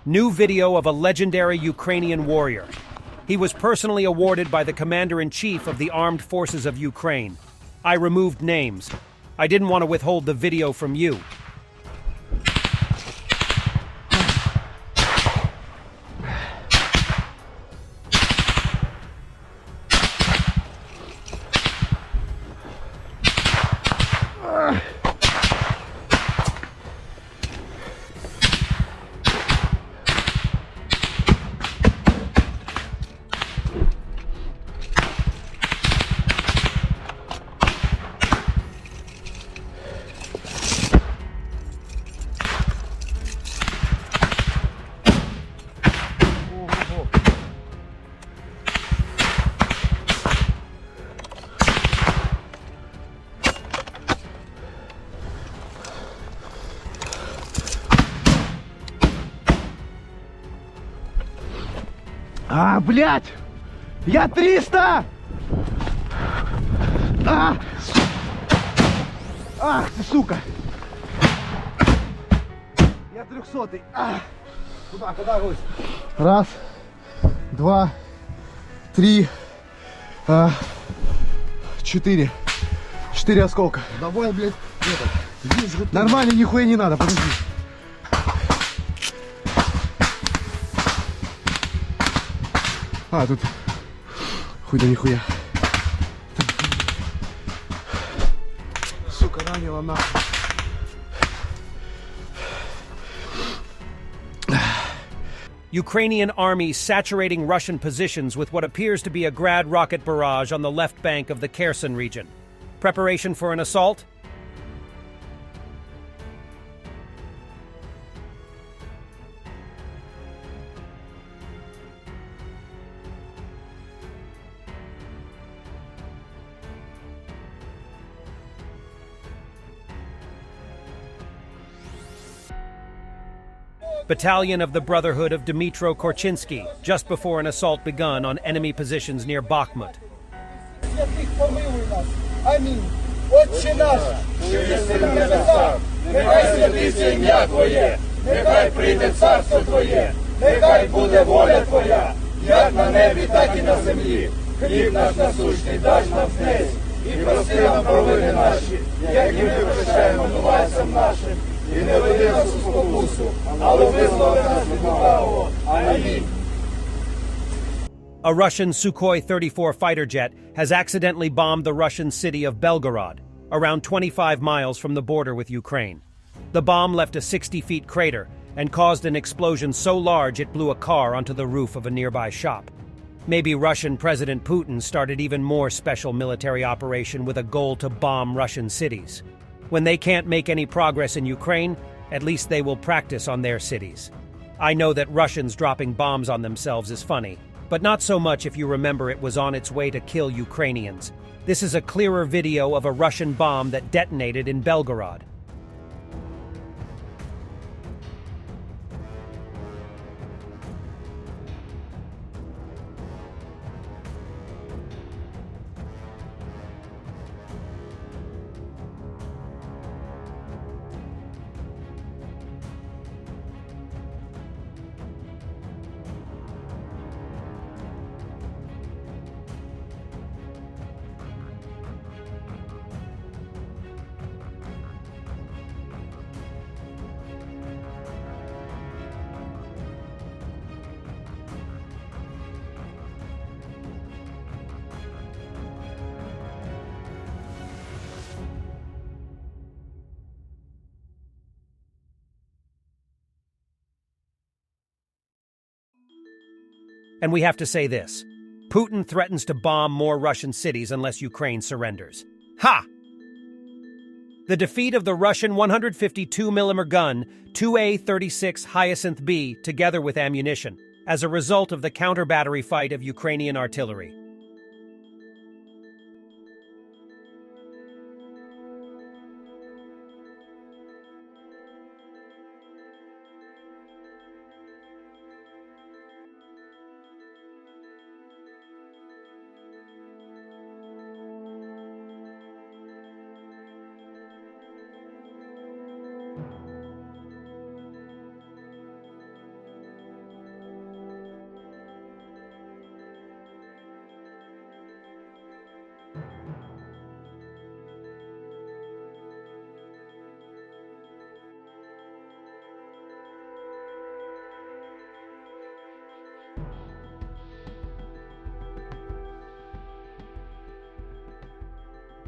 New video of a legendary Ukrainian warrior. He was personally awarded by the Commander-in-Chief of the Armed Forces of Ukraine. I removed names. I didn't want to withhold the video from you. Блядь! Я 300! Ах, ты сука! Я 300-й. Куда, Русь? Раз, два, три, четыре. 4 осколка. Давай, блядь, этот. Нормально, нихуя не надо, подожди. Тут хуй да нихуя. Сука, ранила нахуй. Ukrainian army saturating Russian positions with what appears to be a Grad rocket barrage on the left bank of the Kherson region. Preparation for an assault? Battalion of the Brotherhood of Dmytro Korchinsky, just before an assault begun on enemy positions near Bakhmut. Амінь. Отче наш, що єси на небесах, нехай святиться ім'я Твоє, нехай прийде царство Твоє, нехай буде воля Твоя, як на небі, так і на землі. Хліб наш насущний даж нам днес, і прости нам провини наші, як і ми прощаємо винуватцям нашим. І не веди нас у спокусу, але визволи нас від лукавого. Амінь. A Russian Sukhoi 34 fighter jet has accidentally bombed the Russian city of Belgorod, around 25 miles from the border with Ukraine. The bomb left a 60-foot crater and caused an explosion so large it blew a car onto the roof of a nearby shop. Maybe Russian President Putin started even more special military operation with a goal to bomb Russian cities. When they can't make any progress in Ukraine, at least they will practice on their cities. I know that Russians dropping bombs on themselves is funny, but not so much if you remember it was on its way to kill Ukrainians. This is a clearer video of a Russian bomb that detonated in Belgorod. And we have to say this. Putin threatens to bomb more Russian cities unless Ukraine surrenders. Ha! The defeat of the Russian 152mm gun 2A-36 Hyacinth B, together with ammunition, as a result of the counter-battery fight of Ukrainian artillery.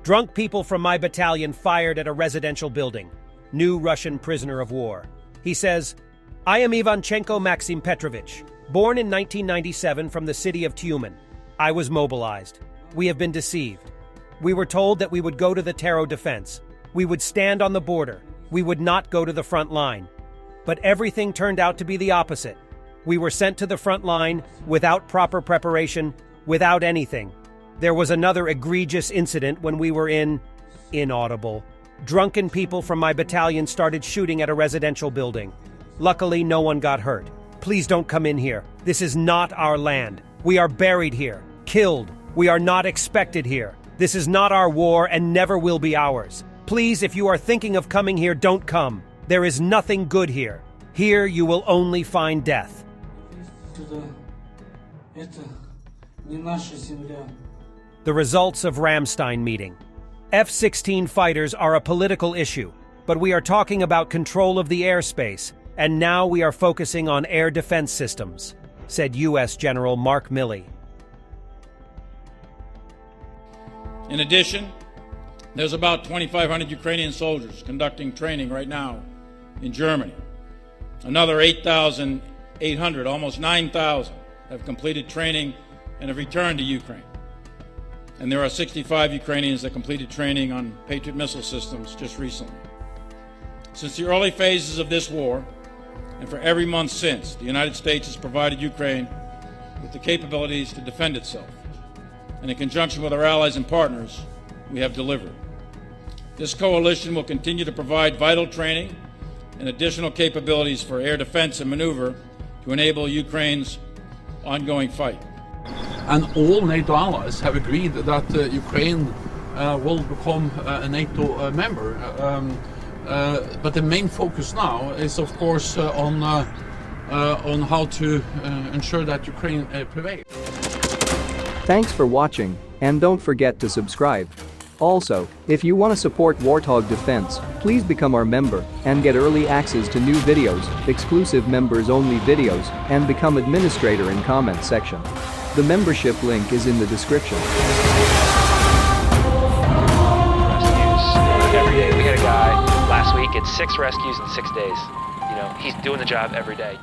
Drunk people from my battalion fired at a residential building. New Russian prisoner of war. He says, I am Ivanchenko Maxim Petrovich, born in 1997 from the city of Tyumen. I was mobilized. We have been deceived. We were told that we would go to the Warthog Defense. We would stand on the border. We would not go to the front line. But everything turned out to be the opposite. We were sent to the front line without proper preparation, without anything. There was another egregious incident when we were inaudible. Drunken people from my battalion started shooting at a residential building. Luckily, no one got hurt. Please don't come in here. This is not our land. We are buried here, killed. We are not expected here. This is not our war and never will be ours. Please, if you are thinking of coming here, don't come. There is nothing good here. Here you will only find death. The results of Ramstein meeting. F-16 fighters are a political issue, but we are talking about control of the airspace, and now we are focusing on air defense systems, said U.S. General Mark Milley. In addition, there's about 2,500 Ukrainian soldiers conducting training right now in Germany. Another 8,800, almost 9,000, have completed training and have returned to Ukraine. And there are 65 Ukrainians that completed training on Patriot missile systems just recently. Since the early phases of this war, and for every month since, the United States has provided Ukraine with the capabilities to defend itself. And in conjunction with our allies and partners, we have delivered. This coalition will continue to provide vital training and additional capabilities for air defense and maneuver to enable Ukraine's ongoing fight. And all NATO allies have agreed that Ukraine will become a NATO member. But the main focus now is, of course, on how to ensure that Ukraine prevails. Thanks for watching, and don't forget to subscribe. Also, if you want to support Warthog Defense, please become our member and get early access to new videos, exclusive members-only videos, and become administrator in comment section. The membership link is in the description. Rescues every day. We had a guy last week, it's 6 rescues in 6 days. You know, he's doing the job every day.